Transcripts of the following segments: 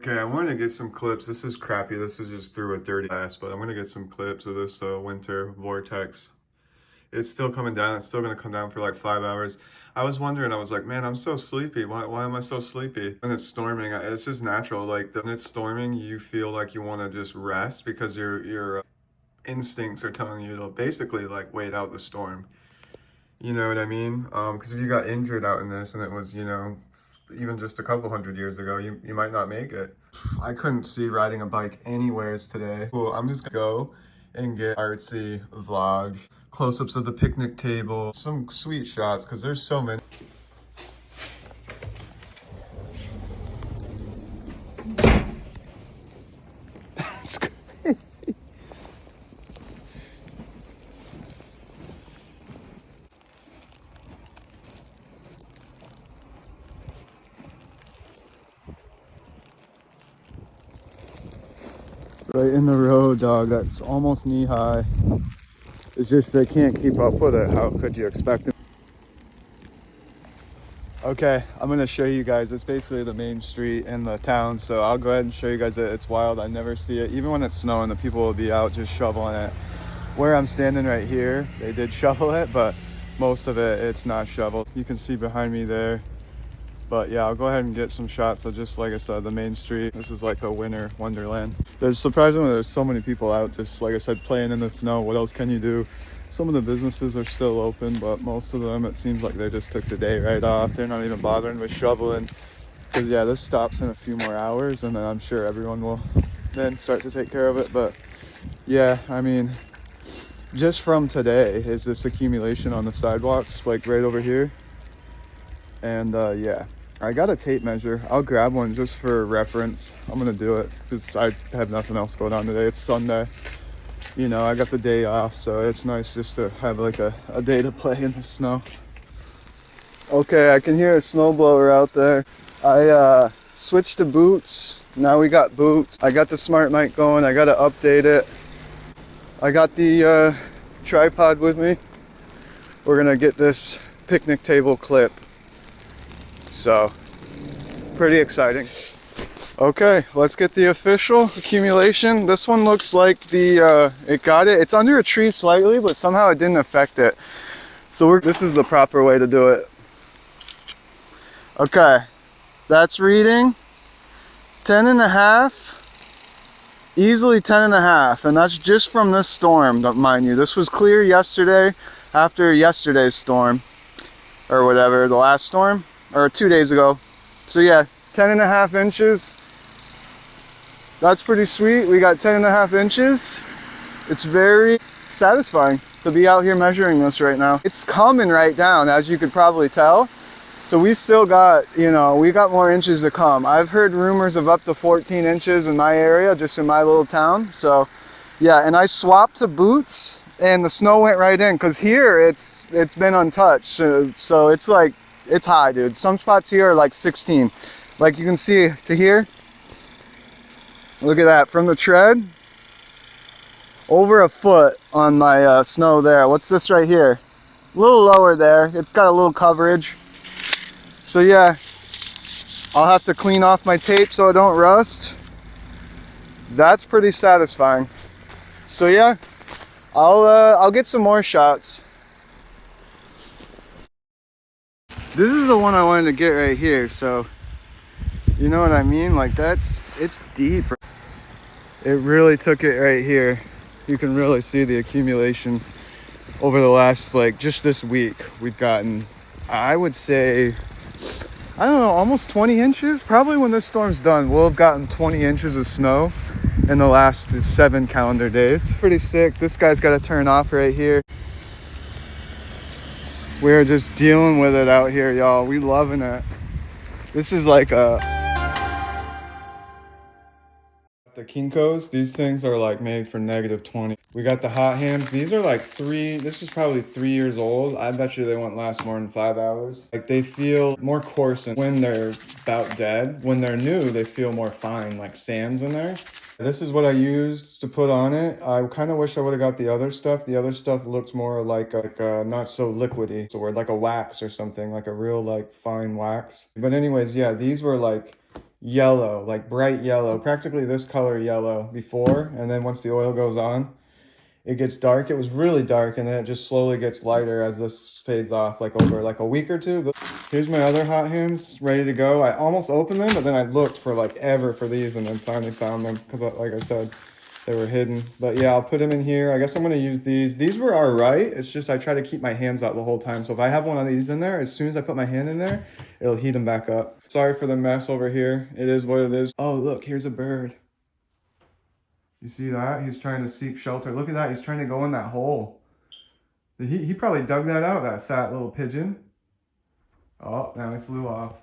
Okay, I wanted to get some clips. This is crappy. This is just through a dirty glass, but I'm gonna get some clips of this winter vortex. It's still coming down. It's still gonna come down for like 5 hours. I was wondering, I was like, man, I'm so sleepy. Why am I so sleepy? When it's storming, it's just natural. Like when it's storming, you feel like you want to just rest because your instincts are telling you to basically like wait out the storm. You know what I mean? Because if you got injured out in this and it was, even just a couple hundred years ago, you might not make it. I couldn't see riding a bike anywheres today. Cool, I'm just gonna go and get artsy vlog, close-ups of the picnic table, some sweet shots, because there's so many. That's crazy. Right in the road, dog. That's almost knee high. It's just they can't keep up with it. How could you expect it? Okay, I'm gonna show you guys. It's basically the main street in the town, so I'll go ahead and show you guys it. It's wild. I never see it. Even when it's snowing, the people will be out just shoveling it. Where I'm standing right here, they did shovel it, but most of it, it's not shoveled. You can see behind me there. But yeah, I'll go ahead and get some shots of, just like I said, the main street. This is like a winter wonderland. Surprisingly, there's so many people out, just like I said, playing in the snow. What else can you do? Some of the businesses are still open, but most of them, it seems like they just took the day right off. They're not even bothering with shoveling. Because yeah, this stops in a few more hours, and then I'm sure everyone will then start to take care of it. But yeah, I mean, just from today is this accumulation on the sidewalks, like right over here. And yeah, I got a tape measure. I'll grab one just for reference. I'm gonna do it because I have nothing else going on today. It's Sunday. You know, I got the day off, so it's nice just to have like a day to play in the snow. Okay, I can hear a snowblower out there. I switched to boots. Now we got boots. I got the smart mic going. I gotta update it. I got the tripod with me. We're gonna get this picnic table clip. So, pretty exciting. Okay, let's get the official accumulation. This one looks like it's under a tree slightly, but somehow it didn't affect it. So this is the proper way to do it. Okay, that's reading 10 and a half, easily 10 and a half, and that's just from this storm, mind you. This was clear yesterday after yesterday's storm, or whatever, the last storm, or 2 days ago. So yeah, 10 and a half inches. That's pretty sweet. We got 10 and a half inches. It's very satisfying to be out here measuring this right now. It's coming right down, as you could probably tell. So we still got, we got more inches to come. I've heard rumors of up to 14 inches in my area, just in my little town. So yeah, and I swapped to boots and the snow went right in, because here it's been untouched. So it's like, it's high, dude. Some spots here are like 16. Like you can see to here. Look at that, from the tread, over a foot on my snow there. What's this right here? A little lower there. It's got a little coverage. So yeah, I'll have to clean off my tape so it don't rust. That's pretty satisfying. So yeah, I'll get some more shots. This is the one I wanted to get right here, so you know what I mean? Like it's deep. It really took it right here. You can really see the accumulation over the last, like, just this week. We've gotten, I would say, I don't know, almost 20 inches. Probably when this storm's done, we'll have gotten 20 inches of snow in the last 7 calendar days. Pretty sick. This guy's got to turn off right here. We're just dealing with it out here, y'all. We loving it. This is like the Kinkos. These things are like made for -20. We got the hot hams. These are like this is probably 3 years old. I bet you they won't last more than 5 hours. Like they feel more coarse when they're about dead. When they're new, they feel more fine, like sands in there. This is what I used to put on it. I kind of wish I would have got the other stuff. The other stuff looked more like a not so liquidy. So we're like a wax or something, like a real like fine wax. But anyways, yeah, these were like yellow, like bright yellow, practically this color yellow before, and then once the oil goes on, it gets dark. It was really dark, and then it just slowly gets lighter as this fades off, like over like a week or two. Here's my other hot hands ready to go. I almost opened them, but then I looked for like ever for these and then finally found them because like I said, they were hidden. But yeah, I'll put them in here. I guess I'm going to use these. These were all right. It's just I try to keep my hands out the whole time. So if I have one of these in there, as soon as I put my hand in there, it'll heat them back up. Sorry for the mess over here. It is what it is. Oh, look, here's a bird. You see that? He's trying to seek shelter. Look at that. He's trying to go in that hole. He probably dug that out, that fat little pigeon. Oh, now he flew off.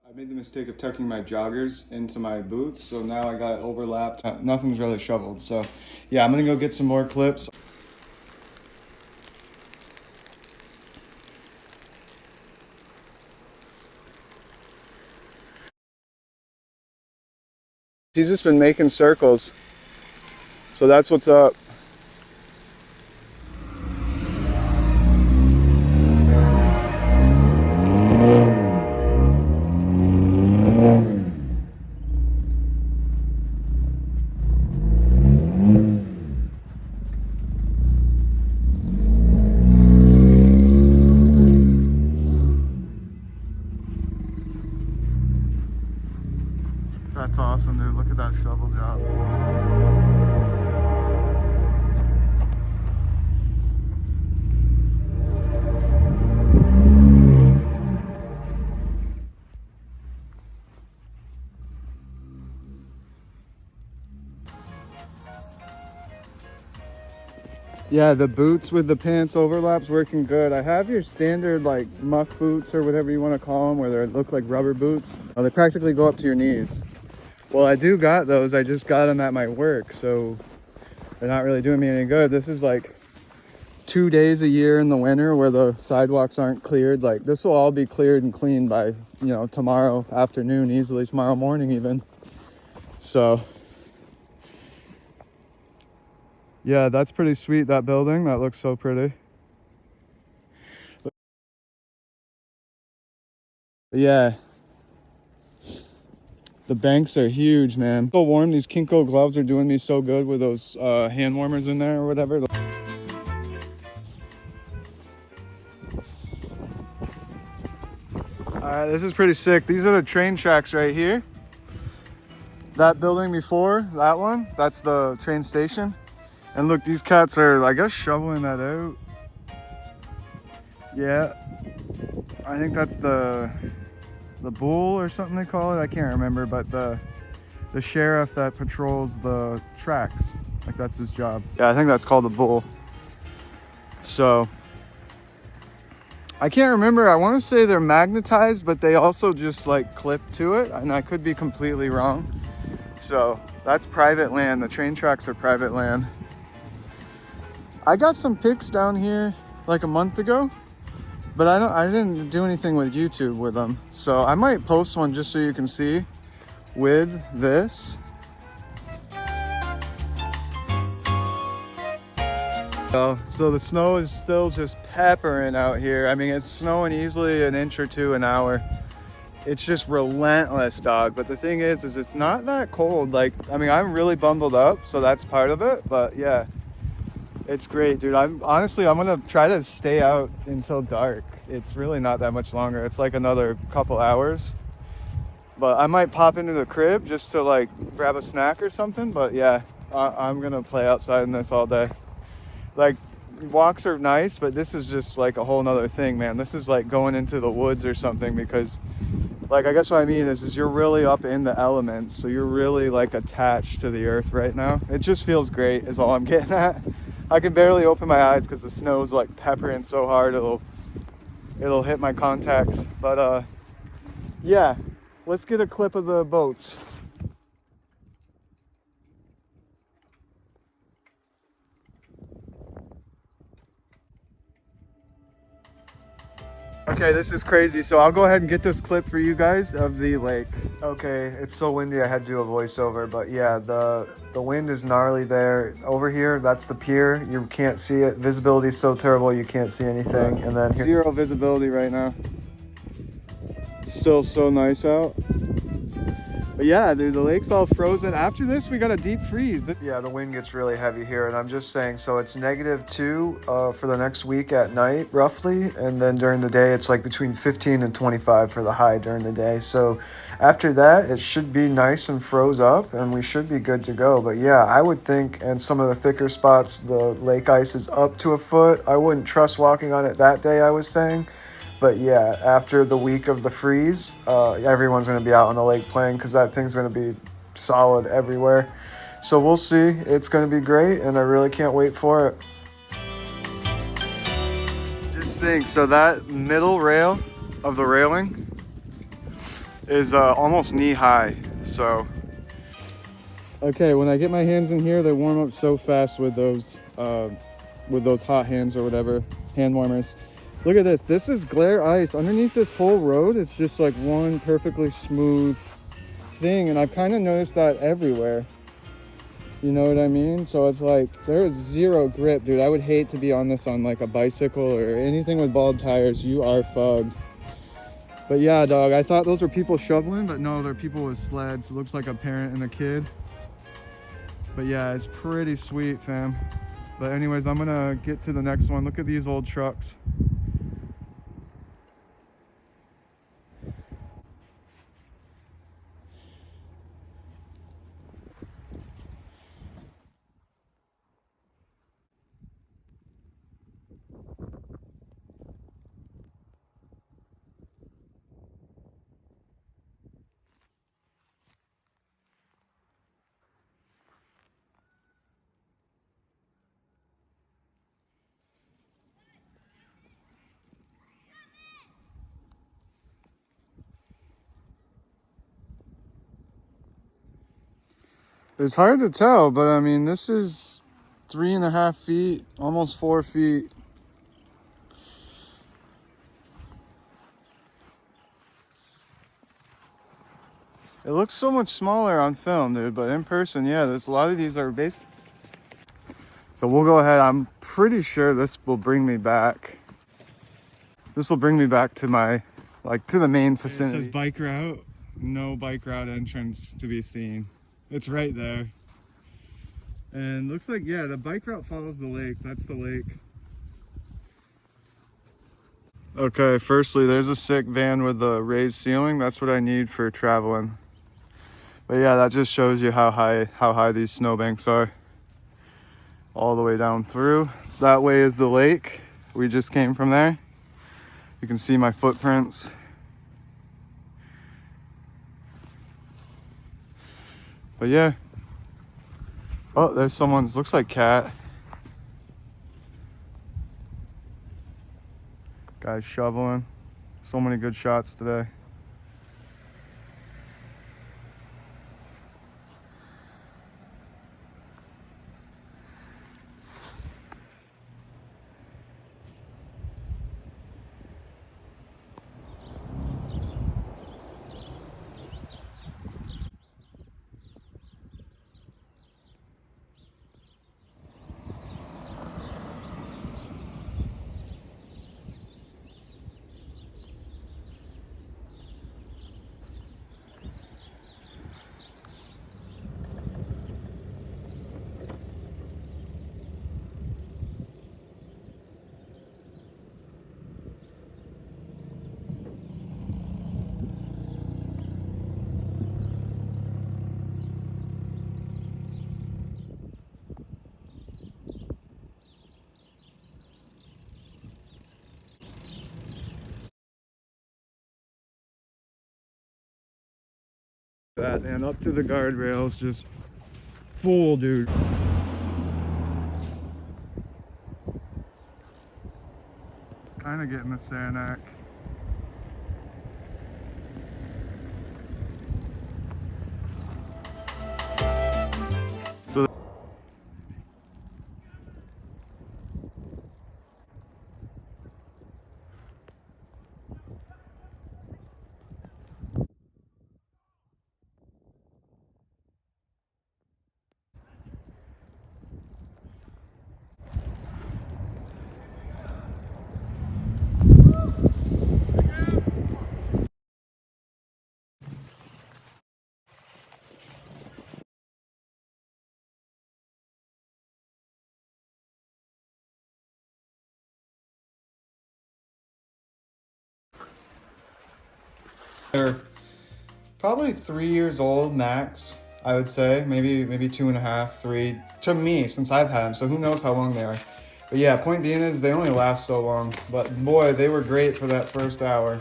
I made the mistake of tucking my joggers into my boots, so now I got it overlapped. Nothing's really shoveled, so yeah, I'm gonna go get some more clips. He's just been making circles, so that's what's up. That's awesome, dude. Look at that shovel job. Yeah, the boots with the pants overlaps working good. I have your standard like muck boots or whatever you want to call them, where they look like rubber boots. They practically go up to your knees. Well, I do got those. I just got them at my work, so they're not really doing me any good. This is like 2 days a year in the winter where the sidewalks aren't cleared. Like this will all be cleared and cleaned by, you know, tomorrow afternoon, easily tomorrow morning even. So yeah, that's pretty sweet, that building. That looks so pretty. Yeah. The banks are huge, man. So warm. These Kinko gloves are doing me so good with those hand warmers in there or whatever. Alright, this is pretty sick. These are the train tracks right here. That building before, that one, that's the train station. And look, these cats are, I guess, shoveling that out. Yeah. I think that's the bull or something they call it. I can't remember, but the sheriff that patrols the tracks, like that's his job. Yeah, I think that's called the bull. So I can't remember. I want to say they're magnetized, but they also just like clip to it, and I could be completely wrong. So that's private land. The train tracks are private land. I got some pics down here like a month ago, but I didn't do anything with YouTube with them. So I might post one just so you can see with this. So the snow is still just peppering out here. I mean, it's snowing easily an inch or two an hour. It's just relentless, dog. But the thing is it's not that cold. Like, I mean, I'm really bundled up, so that's part of it. But yeah, it's great, dude. I'm gonna try to stay out until dark. It's really not that much longer. It's like another couple hours. But I might pop into the crib just to like grab a snack or something. But yeah, I'm gonna play outside in this all day. Like, walks are nice, but this is just like a whole nother thing, man. This is like going into the woods or something, because like, I guess what I mean is you're really up in the elements, so you're really like attached to the earth right now. It just feels great is all I'm getting at. I can barely open my eyes because the snow's like peppering so hard it'll hit my contacts. But yeah, let's get a clip of the boats. Okay, this is crazy. So I'll go ahead and get this clip for you guys of the lake. Okay, it's so windy I had to do a voiceover, but yeah, the wind is gnarly there. Over here, that's the pier. You can't see it. Visibility is so terrible you can't see anything. And then here, zero visibility right now. Still so nice out. But yeah, dude, the lake's all frozen. After this, we got a deep freeze. Yeah, the wind gets really heavy here, and I'm just saying, so it's -2 for the next week at night, roughly, and then during the day, it's like between 15 and 25 for the high during the day. So after that, it should be nice and froze up, and we should be good to go. But yeah, I would think, and some of the thicker spots, the lake ice is up to a foot. I wouldn't trust walking on it that day, I was saying. But yeah, after the week of the freeze, everyone's going to be out on the lake playing because that thing's going to be solid everywhere. So we'll see. It's going to be great, and I really can't wait for it. Just think, so that middle rail of the railing is almost knee high. So, okay, when I get my hands in here, they warm up so fast with those hot hands or whatever, hand warmers. Look at this. This is glare ice. Underneath this whole road, it's just like one perfectly smooth thing. And I've kind of noticed that everywhere. You know what I mean? So it's like, there is zero grip, dude. I would hate to be on this on like a bicycle or anything with bald tires. You are fucked. But yeah, dog, I thought those were people shoveling, but no, they're people with sleds. It looks like a parent and a kid. But yeah, it's pretty sweet, fam. But anyways, I'm gonna get to the next one. Look at these old trucks. It's hard to tell, but I mean, this is 3.5 feet, almost 4 feet. It looks so much smaller on film, dude, but in person, yeah, there's a lot of these are basic. So we'll go ahead. I'm pretty sure this will bring me back. This will bring me back to my, like, to the main vicinity. It says bike route, no bike route entrance to be seen. It's right there. And looks like, yeah, the bike route follows the lake. That's the lake. Okay, firstly, there's a sick van with a raised ceiling. That's what I need for traveling. But yeah, that just shows you how high these snowbanks are. All the way down through. That way is the lake. We just came from there. You can see my footprints. But yeah. Oh, there's someone's, looks like Cat. Guys shoveling. So many good shots today. That and up to the guardrails, just full, dude. Kind of getting the Saranac. So They're probably 3 years old max, I would say. Maybe 2.5, 3 to me, since I've had them. So who knows how long they are. But yeah, point being is they only last so long. But boy, they were great for that first hour.